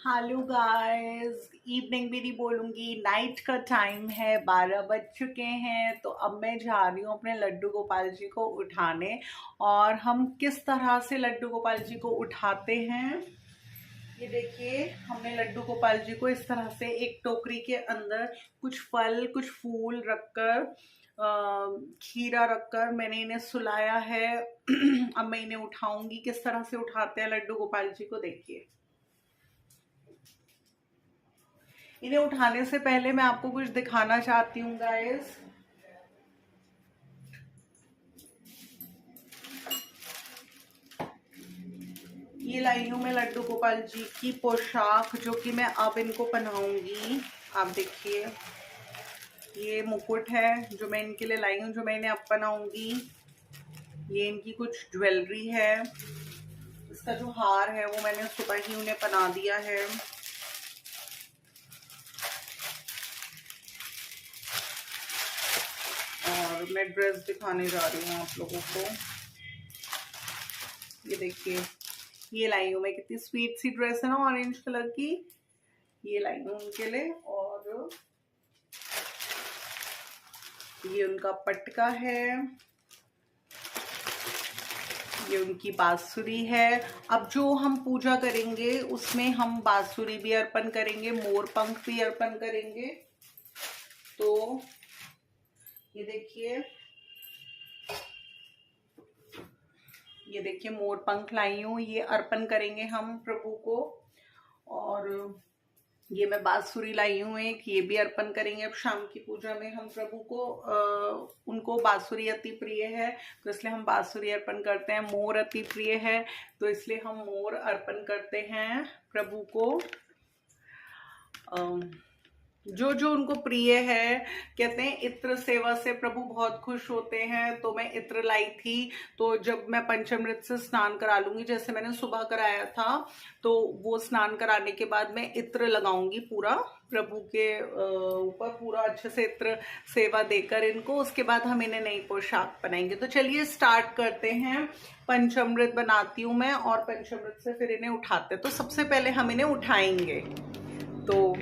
Hello guys, evening भी नहीं बोलूंगी, नाइट का टाइम है, 12 बज चुके हैं। तो अब मैं जा रही हूँ अपने लड्डू गोपाल जी को उठाने। और हम किस तरह से लड्डू गोपाल जी को उठाते हैं, ये देखिए। हमने लड्डू गोपाल जी को इस तरह से एक टोकरी के अंदर कुछ फल कुछ फूल रखकर, खीरा रखकर मैंने इन्हें सुलाया है। अब मैं इन्हें उठाऊंगी। किस तरह से उठाते हैं लड्डू गोपाल जी को, देखिए। इन्हें उठाने से पहले मैं आपको कुछ दिखाना चाहती हूँ गाइस। ये लाई हूँ मैं लड्डू गोपाल जी की पोशाक, जो कि मैं अब इनको पहनाऊंगी। आप देखिए, ये मुकुट है जो मैं इनके लिए लाई हूँ, जो मैं इन्हें अब पहनाऊंगी। ये इनकी कुछ ज्वेलरी है। इसका जो हार है वो मैंने सुबह ही उन्हें पहना दिया है। और मैं ड्रेस दिखाने जा रही हूँ आप लोगों को। ये देखिए, ये लाई हूँ मैं, कितनी स्वीट सी ड्रेस है ना, ऑरेंज कलर की। ये लाई हूँ उनके लिए। और ये उनका पटका है, ये उनकी बांसुरी है। अब जो हम पूजा करेंगे उसमें हम बांसुरी भी अर्पण करेंगे, मोर पंख भी अर्पण करेंगे। तो ये देखिए, ये देखिए मोर पंख लाई हूँ, ये अर्पण करेंगे हम प्रभु को। और ये मैं बांसुरी लाई हूँ एक, ये भी अर्पण करेंगे अब शाम की पूजा में हम प्रभु को। उनको बांसुरी अति प्रिय है, तो इसलिए हम बांसुरी अर्पण करते हैं। मोर अति प्रिय है, तो इसलिए हम मोर अर्पण करते हैं प्रभु को। जो जो उनको प्रिय है। कहते हैं इत्र सेवा से प्रभु बहुत खुश होते हैं, तो मैं इत्र लाई थी। तो जब मैं पंचामृत से स्नान करा लूंगी, जैसे मैंने सुबह कराया था, तो वो स्नान कराने के बाद मैं इत्र लगाऊंगी पूरा प्रभु के ऊपर, पूरा अच्छे से इत्र सेवा देकर इनको। उसके बाद हम इन्हें नई पोशाक पहनाएंगे। तो चलिए स्टार्ट करते हैं। पंचामृत बनाती हूँ मैं, और पंचामृत से फिर इन्हें उठाते हैं। तो सबसे पहले हम इन्हें उठाएंगे। तो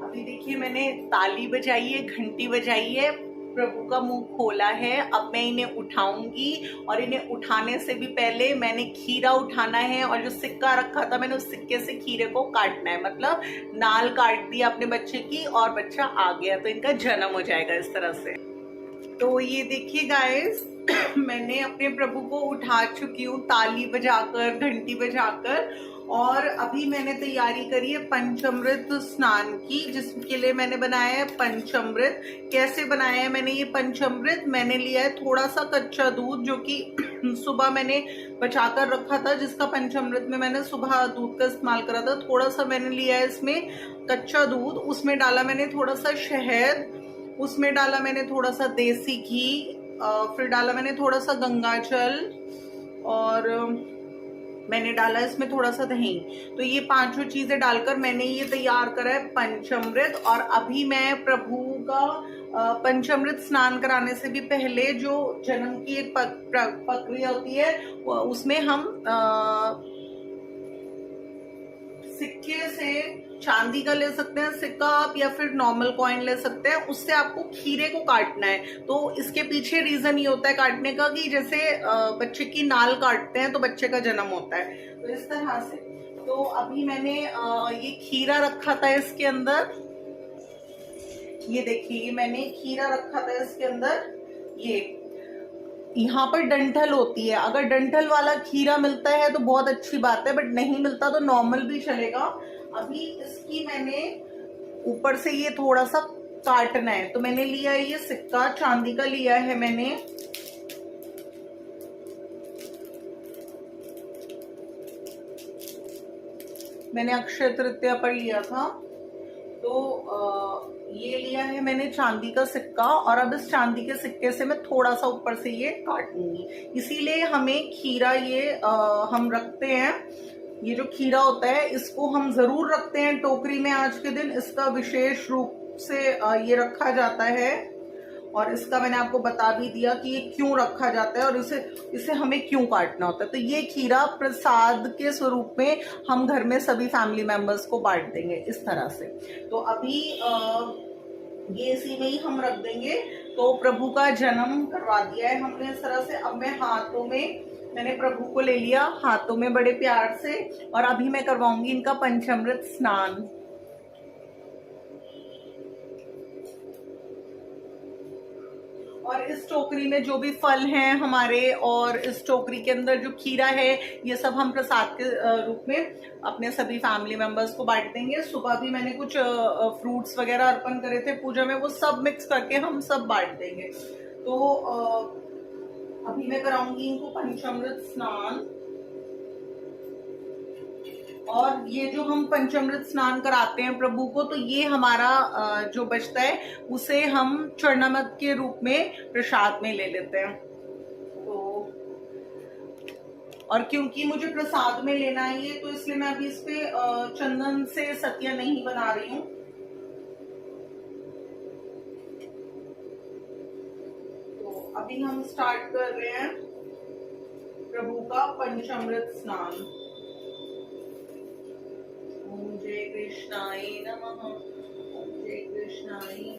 अभी देखिए, मैंने ताली बजाई है, घंटी बजाई है, प्रभु का मुंह खोला है। अब मैं इन्हें उठाऊंगी। और इन्हें उठाने से भी पहले मैंने खीरा उठाना है, और जो सिक्का रखा था मैंने, उस सिक्के से खीरे को काटना है। मतलब नाल काट दिया अपने बच्चे की, और बच्चा आ गया, तो इनका जन्म हो जाएगा इस तरह से। तो ये देखिए गाइस, मैंने अपने प्रभु को उठा चुकी हूँ, ताली बजाकर, घंटी बजाकर। और अभी मैंने तैयारी करी है पंचामृत स्नान की, जिसके लिए मैंने बनाया है पंचामृत। कैसे बनाया है मैंने ये पंचामृत? मैंने लिया है थोड़ा सा कच्चा दूध, जो कि सुबह मैंने बचाकर रखा था, जिसका पंचामृत में मैंने सुबह दूध का इस्तेमाल करा था। थोड़ा सा मैंने लिया है इसमें कच्चा दूध, उसमें डाला मैंने थोड़ा सा शहद, उसमें डाला मैंने थोड़ा सा देसी घी, फिर डाला मैंने थोड़ा सा गंगाजल, और मैंने डाला इसमें थोड़ा सा दही। तो ये पांचों चीजें डालकर मैंने ये तैयार करा है पंचामृत। और अभी मैं प्रभु का पंचामृत स्नान कराने से भी पहले जो जन्म की एक प्रक्रिया होती है, उसमें हम सिक्के से, चांदी का ले सकते हैं सिक्का आप, या फिर नॉर्मल कॉइन ले सकते हैं, उससे आपको खीरे को काटना है। तो इसके पीछे रीजन ये होता है काटने का, कि जैसे बच्चे की नाल काटते हैं तो बच्चे का जन्म होता है, तो इस तरह से। तो अभी मैंने ये खीरा रखा था इसके अंदर, ये देखिए मैंने खीरा रखा था इसके अंदर। ये यहाँ पर डंठल होती है, अगर डंठल वाला खीरा मिलता है तो बहुत अच्छी बात है, बट नहीं मिलता तो नॉर्मल भी चलेगा। अभी इसकी मैंने ऊपर से ये थोड़ा सा काटना है, तो मैंने लिया है ये सिक्का, चांदी का लिया है मैंने अक्षय तृतीया पर लिया था। तो तो ये लिया है मैंने चांदी का सिक्का, और अब इस चांदी के सिक्के से मैं थोड़ा सा ऊपर से ये काटूंगी। इसीलिए हमें खीरा ये हम रखते हैं, ये जो खीरा होता है इसको हम जरूर रखते हैं टोकरी में आज के दिन। इसका विशेष रूप से ये रखा जाता है, और इसका मैंने आपको बता भी दिया कि ये क्यों रखा जाता है और इसे हमें क्यों काटना होता है। तो ये खीरा प्रसाद के स्वरूप में हम घर में सभी फैमिली मेंबर्स को बांट देंगे इस तरह से। तो अभी ये इसी में ही हम रख देंगे। तो प्रभु का जन्म करवा दिया है हमने इस तरह से। अब मैं हाथों में, मैंने प्रभु को ले लिया हाथों में बड़े प्यार से, और अभी मैं करवाऊंगी इनका पंचामृत स्नान। और इस टोकरी में जो भी फल हैं हमारे, और इस टोकरी के अंदर जो खीरा है, ये सब हम प्रसाद के रूप में अपने सभी फैमिली मेंबर्स को बांट देंगे। सुबह भी मैंने कुछ फ्रूट्स वगैरह अर्पण करे थे पूजा में, वो सब मिक्स करके हम सब बांट देंगे। तो अभी मैं कराऊंगी इनको पंचामृत स्नान। और ये जो हम पंचामृत स्नान कराते हैं प्रभु को, तो ये हमारा जो बचता है उसे हम चरणामृत के रूप में प्रसाद में ले लेते हैं। तो और क्योंकि मुझे प्रसाद में लेना है ये, तो इसलिए मैं अभी इस पे चंदन से सतिया नहीं बना रही हूँ। तो अभी हम स्टार्ट कर रहे हैं प्रभु का पंचामृत स्नान। ओम जय कृष्णाय नमः। ओम जय कृष्णाय।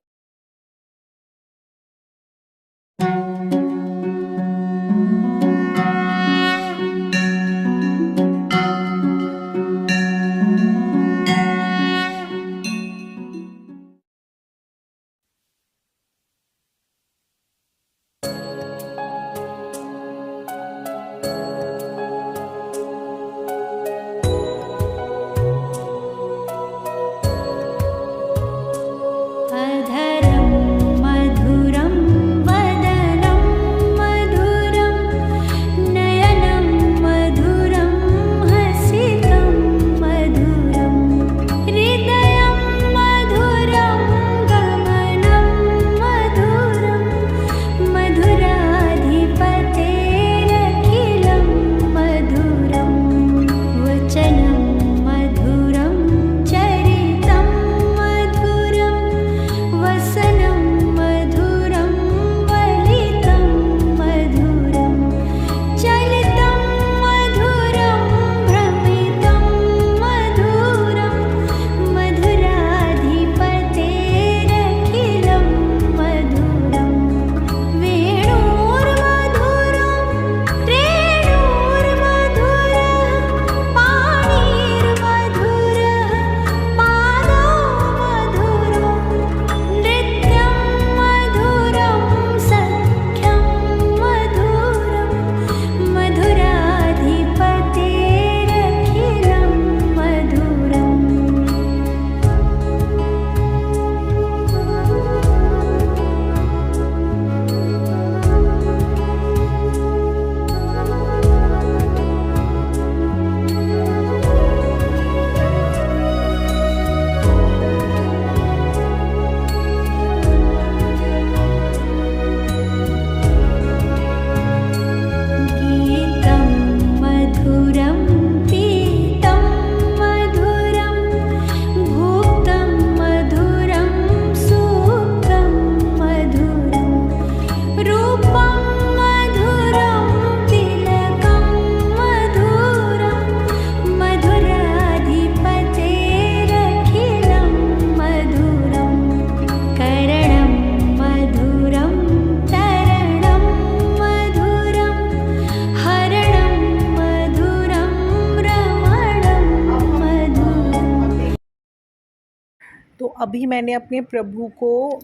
तो अभी मैंने अपने प्रभु को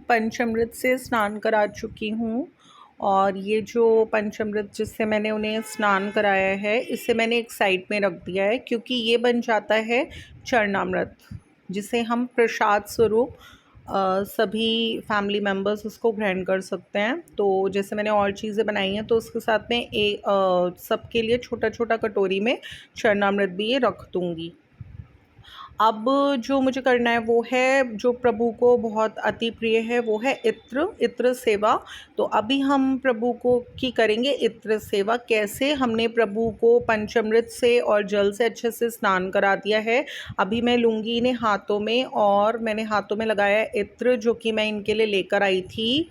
पंचामृत से स्नान करा चुकी हूँ, और ये जो पंचामृत जिससे मैंने उन्हें स्नान कराया है, इसे मैंने एक साइड में रख दिया है, क्योंकि ये बन जाता है चरणामृत, जिसे हम प्रसाद स्वरूप सभी फैमिली मेम्बर्स उसको ग्रहण कर सकते हैं। तो जैसे मैंने और चीज़ें बनाई हैं, तो उसके साथ में सबके लिए छोटा छोटा कटोरी में चरणामृत भी ये रख दूँगी। अब जो मुझे करना है वो है, जो प्रभु को बहुत अति प्रिय है, वो है इत्र, इत्र सेवा। तो अभी हम प्रभु को की करेंगे इत्र सेवा। कैसे? हमने प्रभु को पंचामृत से और जल से अच्छे से स्नान करा दिया है। अभी मैं लूँगी इन्हें हाथों में, और मैंने हाथों में लगाया है इत्र, जो कि मैं इनके लिए लेकर आई थी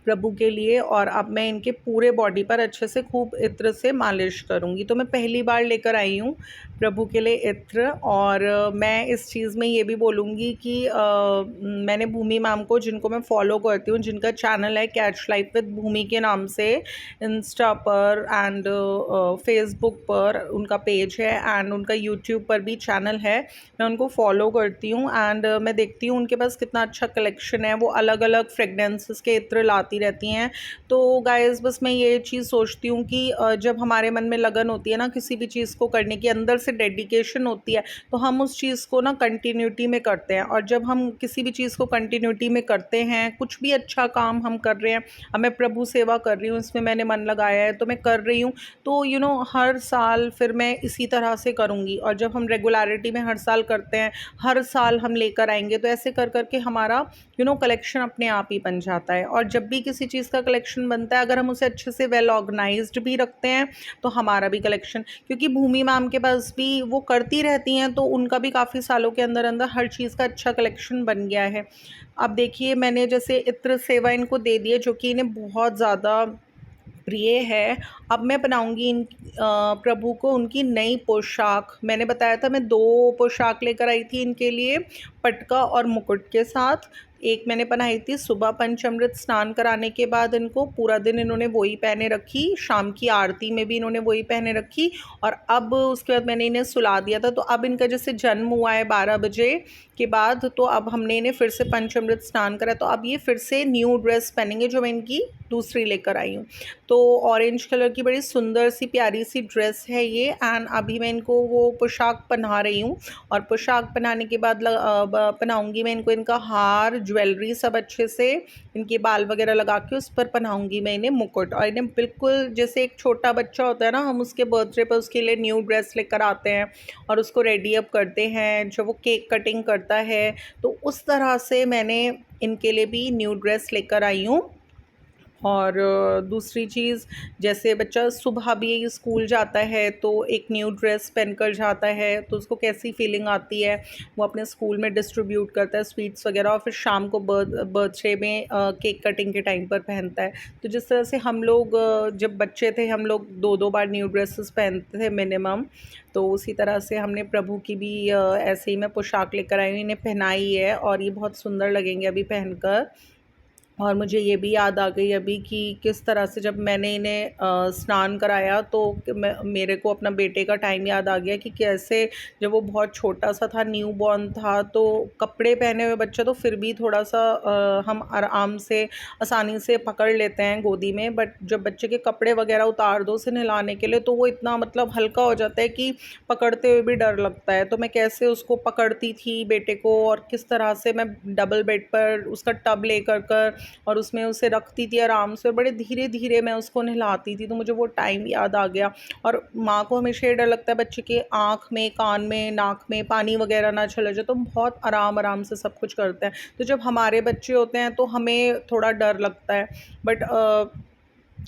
प्रभु के लिए। और अब मैं इनके पूरे बॉडी पर अच्छे से खूब इत्र से मालिश करूँगी। तो मैं पहली बार लेकर आई हूँ प्रभु के लिए इत्र। और मैं इस चीज़ में ये भी बोलूँगी कि मैंने भूमि मैम को, जिनको मैं फॉलो करती हूँ, जिनका चैनल है कैच लाइफ विद भूमि के नाम से, इंस्टा पर एंड फेसबुक पर उनका पेज है, एंड उनका यूट्यूब पर भी चैनल है। मैं उनको फॉलो करती हूँ, एंड मैं देखती हूँ उनके पास कितना अच्छा कलेक्शन है। वो अलग अलग फ्रेगनेंसेस के इत्र लाती रहती हैं। तो गाइस, बस मैं ये चीज़ सोचती हूँ कि जब हमारे मन में लगन होती है ना किसी भी चीज़ को करने की, अंदर से डेडिकेशन होती है, तो हम उस चीज़ को ना कंटिन्यूटी में करते हैं। और जब हम किसी भी चीज़ को कंटिन्यूटी में करते हैं, कुछ भी अच्छा काम हम कर रहे हैं, अब मैं प्रभु सेवा कर रही हूँ, इसमें मैंने मन लगाया है तो मैं कर रही हूँ, तो हर साल फिर मैं इसी तरह से करूँगी। और जब हम रेगुलरिटी में हर साल करते हैं, हर साल हम लेकर आएंगे, तो ऐसे कर करके हमारा कलेक्शन अपने आप ही बन जाता है। और जब भी किसी चीज़ का कलेक्शन बनता है, अगर हम उसे अच्छे से वेल ऑर्गेनाइज्ड भी रखते हैं, तो हमारा भी कलेक्शन, क्योंकि भूमि मैम के पास भी वो करती रहती हैं, तो उनका भी काफ़ी सालों के अंदर अंदर हर चीज़ का अच्छा कलेक्शन बन गया है। अब देखिए, मैंने जैसे इत्र सेवा इनको दे दी है, जो कि इन्हें बहुत ज़्यादा प्रिय है। अब मैं बनाऊंगी प्रभु को उनकी नई पोशाक। मैंने बताया था मैं 2 पोशाक लेकर आई थी इनके लिए, पटका और मुकुट के साथ। एक मैंने पहनाई थी सुबह पंचामृत स्नान कराने के बाद, इनको पूरा दिन इन्होंने वही पहने रखी, शाम की आरती में भी इन्होंने वही पहने रखी। और अब उसके बाद मैंने इन्हें सुला दिया था। तो अब इनका जैसे जन्म हुआ है 12 बजे के बाद, तो अब हमने इन्हें फिर से पंचामृत स्नान करा, तो अब ये फिर से न्यू ड्रेस पहनेंगे, जो मैं इनकी दूसरी लेकर आई हूँ। तो ऑरेंज कलर की बड़ी सुंदर सी प्यारी सी ड्रेस है ये, एंड अभी मैं इनको वो पोशाक पहना रही हूँ। और पोशाक पहनाने के बाद पहनाऊँगी मैं इनको इनका हार, ज्वेलरी सब अच्छे से, इनके बाल वगैरह लगा के उस पर पहनाऊँगी मैं इन्हें मुकुट। और इन्हें बिल्कुल जैसे एक छोटा बच्चा होता है ना, हम उसके बर्थडे पर उसके लिए न्यू ड्रेस लेकर आते हैं और उसको रेडी अप करते हैं, जब वो केक कटिंग करता है, तो उस तरह से मैंने इनके लिए भी न्यू ड्रेस लेकर आई हूँ। और दूसरी चीज़, जैसे बच्चा सुबह भी स्कूल जाता है तो एक न्यू ड्रेस पहनकर जाता है, तो उसको कैसी फीलिंग आती है, वो अपने स्कूल में डिस्ट्रीब्यूट करता है स्वीट्स वगैरह, और फिर शाम को बर्थडे में केक कटिंग के टाइम पर पहनता है। तो जिस तरह से हम लोग जब बच्चे थे, हम लोग 2-2 बार न्यू ड्रेसेस पहनते थे मिनिमम, तो उसी तरह से हमने प्रभु की भी ऐसे ही मैं पोशाक लेकर आई हूँ, इन्हें पहनाई है, और ये बहुत सुंदर लगेंगे अभी पहनकर। और मुझे ये भी याद आ गई अभी कि किस तरह से जब मैंने इन्हें स्नान कराया, तो मेरे को अपना बेटे का टाइम याद आ गया कि कैसे जब वो बहुत छोटा सा था, न्यू बॉर्न था, तो कपड़े पहने हुए बच्चा तो फिर भी थोड़ा सा हम आराम से आसानी से पकड़ लेते हैं गोदी में, बट जब बच्चे के कपड़े वगैरह उतार दो उसे नहलाने के लिए, तो वो इतना मतलब हल्का हो जाता है कि पकड़ते हुए भी डर लगता है। तो मैं कैसे उसको पकड़ती थी बेटे को, और किस तरह से मैं डबल बेड पर उसका टब लेकर कर और उसमें उसे रखती थी आराम से, और बड़े धीरे धीरे मैं उसको नहलाती थी। तो मुझे वो टाइम याद आ गया। और माँ को हमेशा ये डर लगता है बच्चे के आँख में, कान में, नाक में पानी वगैरह ना चला जाए, तो हम बहुत आराम आराम से सब कुछ करते हैं। तो जब हमारे बच्चे होते हैं तो हमें थोड़ा डर लगता है, बट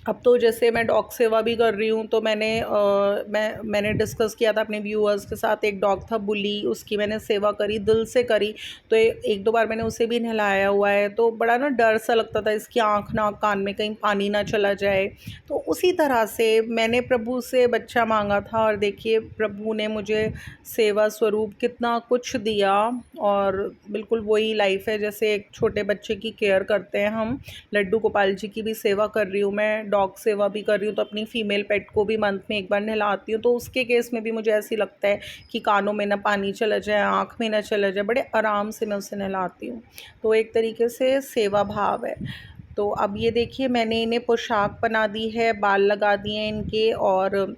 अब तो जैसे मैं डॉग सेवा भी कर रही हूँ, तो मैंने डिस्कस किया था अपने व्यूअर्स के साथ। एक डॉग था बुली, उसकी मैंने सेवा करी, दिल से करी। तो 1-2 बार मैंने उसे भी नहलाया हुआ है। तो बड़ा ना डर सा लगता था इसकी आँख, नाक, कान में कहीं पानी ना चला जाए। तो उसी तरह से मैंने प्रभु से बच्चा मांगा था, और देखिए प्रभु ने मुझे सेवा स्वरूप कितना कुछ दिया। और बिल्कुल वही लाइफ है जैसे एक छोटे बच्चे की केयर करते हैं हम। लड्डू गोपाल जी की भी सेवा कर रही हूँ मैं, डॉग सेवा भी कर रही हूँ, तो अपनी फ़ीमेल पेट को भी मंथ में 1 बार नहलाती हूँ। तो उसके केस में भी मुझे ऐसे ही लगता है कि कानों में ना पानी चला जाए, आँख में ना चला जाए, बड़े आराम से मैं उसे नहलाती हूँ। तो एक तरीके से सेवा भाव है। तो अब ये देखिए, मैंने इन्हें पोशाक बना दी है, बाल लगा दिए हैं इनके, और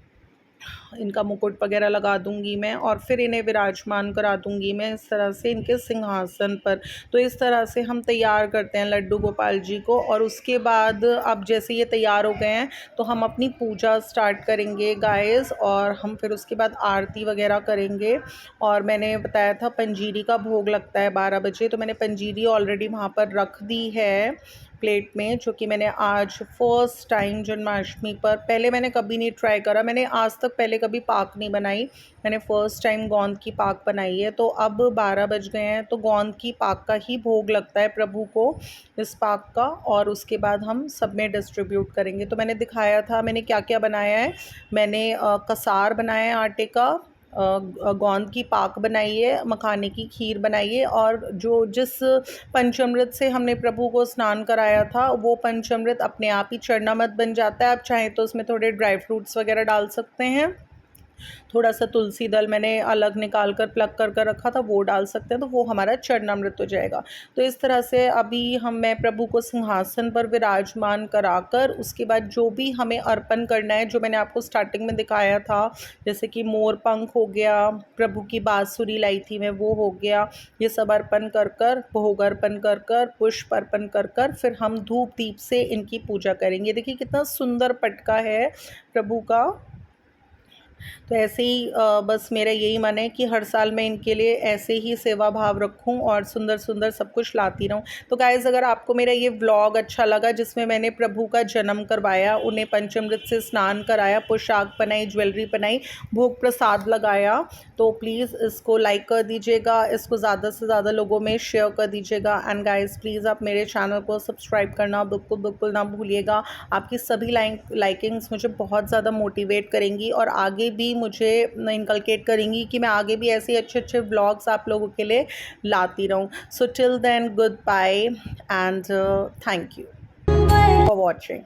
इनका मुकुट वगैरह लगा दूंगी मैं और फिर इन्हें विराजमान करा दूंगी मैं इस तरह से इनके सिंहासन पर। तो इस तरह से हम तैयार करते हैं लड्डू गोपाल जी को। और उसके बाद अब जैसे ये तैयार हो गए हैं तो हम अपनी पूजा स्टार्ट करेंगे गाइस, और हम फिर उसके बाद आरती वगैरह करेंगे। और मैंने बताया था पंजीरी का भोग लगता है 12 बजे, तो मैंने पंजीरी ऑलरेडी वहाँ पर रख दी है प्लेट में, जो कि मैंने आज फर्स्ट टाइम जन्माष्टमी पर, पहले मैंने कभी नहीं ट्राई करा, मैंने आज तक पहले कभी पाक नहीं बनाई, मैंने फ़र्स्ट टाइम गोंद की पाक बनाई है। तो अब 12 बज गए हैं तो गोंद की पाक का ही भोग लगता है प्रभु को, इस पाक का, और उसके बाद हम सब में डिस्ट्रीब्यूट करेंगे। तो मैंने दिखाया था मैंने क्या क्या बनाया है। मैंने कसार बनाया है आटे का, गोंद की पाक बनाई है, मखाने की खीर बनाई है, और जिस पंचामृत से हमने प्रभु को स्नान कराया था वो पंचामृत अपने आप ही चरणामृत बन जाता है। आप चाहें तो उसमें थोड़े ड्राई फ्रूट्स वगैरह डाल सकते हैं, थोड़ा सा तुलसी दल मैंने अलग निकाल कर प्लग कर रखा था वो डाल सकते हैं, तो वो हमारा चरणामृत हो जाएगा। तो इस तरह से अभी मैं प्रभु को सिंहासन पर विराजमान कराकर उसके बाद जो भी हमें अर्पण करना है, जो मैंने आपको स्टार्टिंग में दिखाया था, जैसे कि मोर पंख हो गया, प्रभु की बांसुरी लाई थी मैं वो हो गया, ये सब अर्पण कर भोग अर्पण कर पुष्प अर्पण कर फिर हम धूप दीप से इनकी पूजा करेंगे। देखिए कितना सुंदर पटका है प्रभु का। तो ऐसे ही बस मेरा यही मन है कि हर साल मैं इनके लिए ऐसे ही सेवा भाव रखूं और सुंदर सुंदर सब कुछ लाती रहूं। तो गाइज़ अगर आपको मेरा ये व्लॉग अच्छा लगा जिसमें मैंने प्रभु का जन्म करवाया, उन्हें पंचामृत से स्नान कराया, पोशाक पहनाई, ज्वेलरी पहनाई, भोग प्रसाद लगाया, तो प्लीज़ इसको लाइक कर दीजिएगा, इसको ज़्यादा से ज़्यादा लोगों में शेयर कर दीजिएगा। एंड गाइज़ प्लीज़ आप मेरे चैनल को सब्सक्राइब करना बिल्कुल ना भूलिएगा। आपकी सभी लाइकिंग्स मुझे बहुत ज़्यादा मोटिवेट करेंगी और आगे भी मुझे इनकलकेट करेंगी कि मैं आगे भी ऐसे अच्छे व्लॉग्स आप लोगों के लिए लाती रहूं। So till then goodbye and thank you for watching.